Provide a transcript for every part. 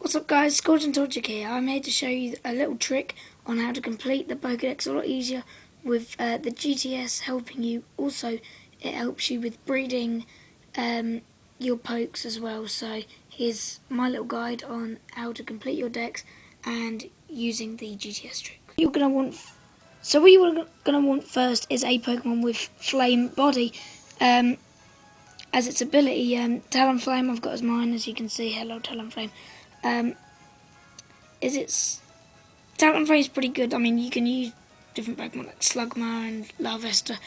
What's up guys, Scorch and Torchic here. I'm here to show you a little trick on how to complete the pokedex a lot easier with the GTS helping you. Also, it helps you with breeding your pokes as well. So here's my little guide on how to complete your dex and using the GTS trick. What you're going to want first is a Pokemon with flame body. As its ability, Talonflame I've got as mine, as you can see. Hello Talonflame. Talonflame is pretty good. I mean, you can use different Pokemon like Slugma and Larvesta,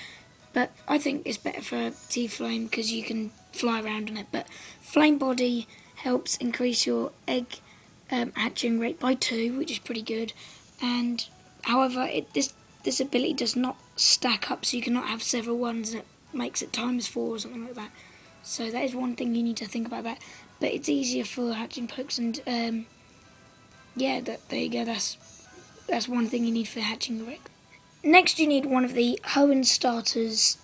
but I think it's better for T-Flame because you can fly around on it. But Flame Body helps increase your egg hatching rate by 2, which is pretty good. And however, this ability does not stack up, so you cannot have several ones, and it makes it ×4 or something like that. So that is one thing you need to think about that. But it's easier for hatching pokes, and yeah, there you go. That's one thing you need for hatching the egg. Next, you need one of the Hoenn starters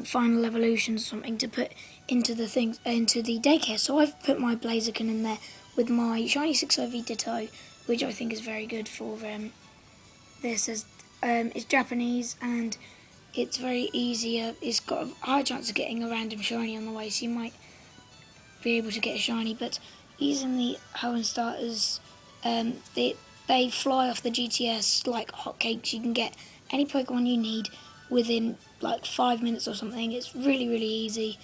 final evolutions or something to put into the daycare. So I've put my Blaziken in there with my shiny 6IV Ditto, which I think is very good for this. As it's Japanese and it's very easier. It's got a high chance of getting a random shiny on the way, so you might be able to get a shiny. But using the Hoenn starters, they fly off the GTS like hotcakes. You can get any Pokemon you need within like 5 minutes or something. It's really, really easy.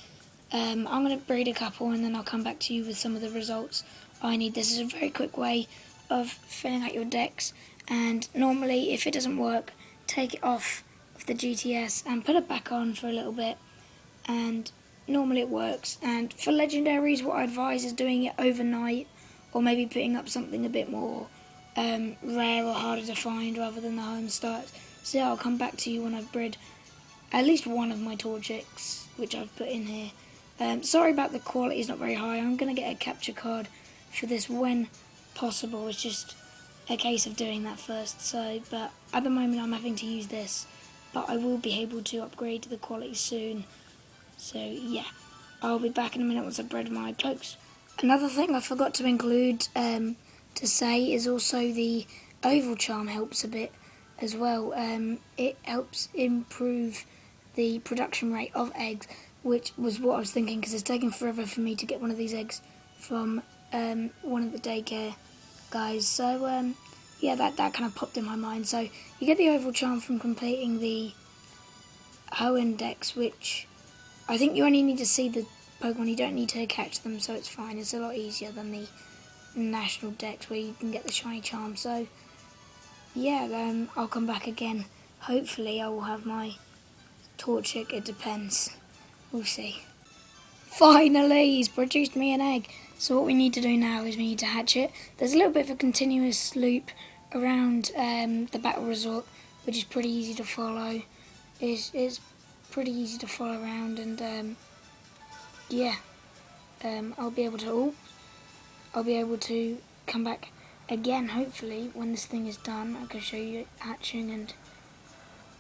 I'm going to breed a couple and then I'll come back to you with some of the results I need. This is a very quick way of filling out your dex, and normally if it doesn't work, take it off of the GTS and put it back on for a little bit, and normally it works. And for legendaries, what I advise is doing it overnight, or maybe putting up something a bit more rare or harder to find rather than the home starts. So yeah, I'll come back to you when I've bred at least one of my Torchics, which I've put in here. Sorry about the quality, it's not very high. I'm going to get a capture card for this when possible. It's just a case of doing that first. So, but at the moment I'm having to use this, but I will be able to upgrade the quality soon. So yeah, I'll be back in a minute once I've bred my pokes. Another thing I forgot to include to say is also the oval charm helps a bit as well. It helps improve the production rate of eggs, which was what I was thinking, because it's taken forever for me to get one of these eggs from one of the daycare guys. So yeah, that kind of popped in my mind. So you get the oval charm from completing the Hoenn dex, which I think you only need to see the Pokemon, you don't need to catch them, so it's fine. It's a lot easier than the national dex where you can get the shiny charm. So yeah, I'll come back again. Hopefully I will have my Torchic, it depends. We'll see. Finally, he's produced me an egg. So what we need to do now is we need to hatch it. There's a little bit of a continuous loop around the battle resort, which is pretty easy to follow. It's pretty easy to follow around, and yeah, I'll be able to come back again hopefully when this thing is done. I can show you it hatching, and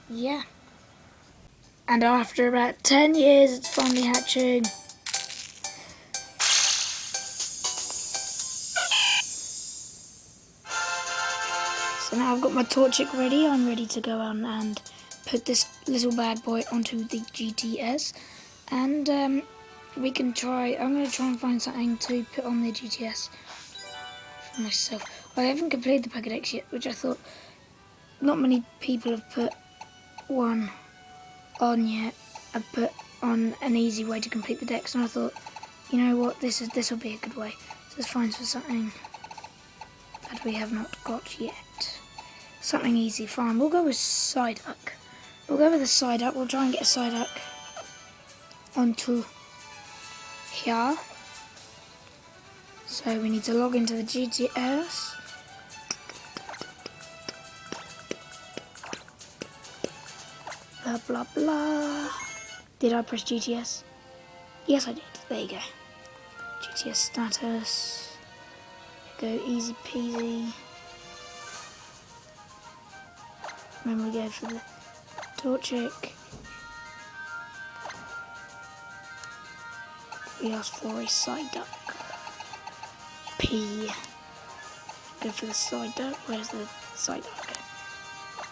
yeah. And after about 10 years, it's finally hatching. So now I've got my Torchic ready. I'm ready to go on and put this little bad boy onto the GTS, and we can try. I'm going to try and find something to put on the GTS for myself. I haven't completed the pokedex yet, which I thought not many people have put one on yet. I put on an easy way to complete the dex, and I thought, you know what, this will be a good way. So let's find for something that we have not got yet. Something easy, fine. We'll go with Psyduck. We'll go with a Psyduck. We'll try and get a Psyduck onto here. So we need to log into the GTS. Blah blah blah. Did I press GTS? Yes I did. There you go. GTS status. There you go, easy peasy. Then we go for the Torchic. We ask for a Psyduck. P. Go for the side duck. Where's the side duck?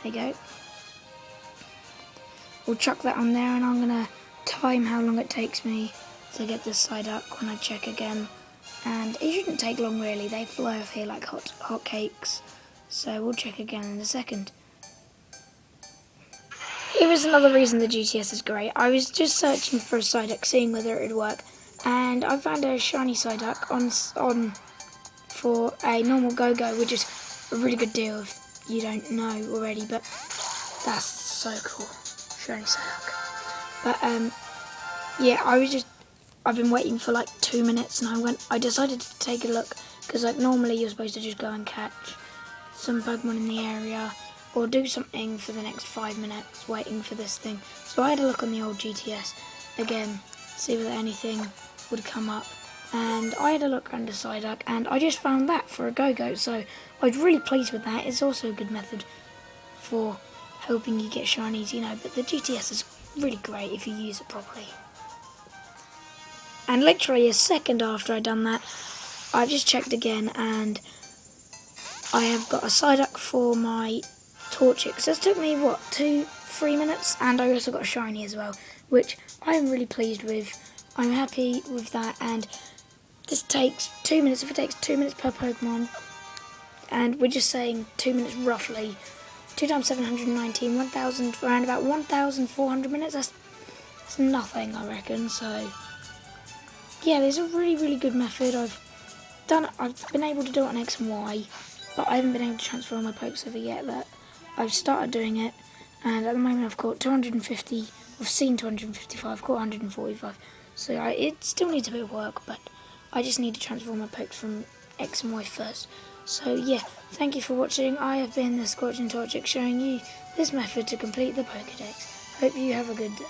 There you go. We'll chuck that on there, and I'm gonna time how long it takes me to get this side duck when I check again. And it shouldn't take long really. They fly off here like hot cakes. So we'll check again in a second. Here is another reason the GTS is great. I was just searching for a Psyduck, seeing whether it would work, and I found a shiny Psyduck on for a normal go-go, which is a really good deal if you don't know already, but that's so cool. Shiny Psyduck. But yeah, I've been waiting for like 2 minutes, and I decided to take a look, because like normally you're supposed to just go and catch some Pokemon in the area, or do something for the next 5 minutes waiting for this thing. So I had a look on the old GTS again, see whether anything would come up, and I had a look under Psyduck, and I just found that for a go-go, so I was really pleased with that. It's also a good method for helping you get shinies, you know, but the GTS is really great if you use it properly. And literally a second after I'd done that, I've just checked again, and I have got a Psyduck for my Torchic. So it took me, what, 2-3 minutes? And I also got a shiny as well, which I'm really pleased with. I'm happy with that, and this takes 2 minutes. If it takes 2 minutes per Pokemon, and we're just saying 2 minutes roughly, 2 times 719, 1,000, around about 1,400 minutes. That's nothing, I reckon. So yeah, there's a really good method. I've been able to do it on X and Y, but I haven't been able to transfer all my pokes over yet. But I've started doing it, and at the moment I've caught 250. I've seen 255. I've caught 145. So it still needs a bit of work, but I just need to transfer all my pokes from X and Y first. So yeah, thank you for watching. I have been the Scorching Torchic, showing you this method to complete the Pokedex. Hope you have a good day.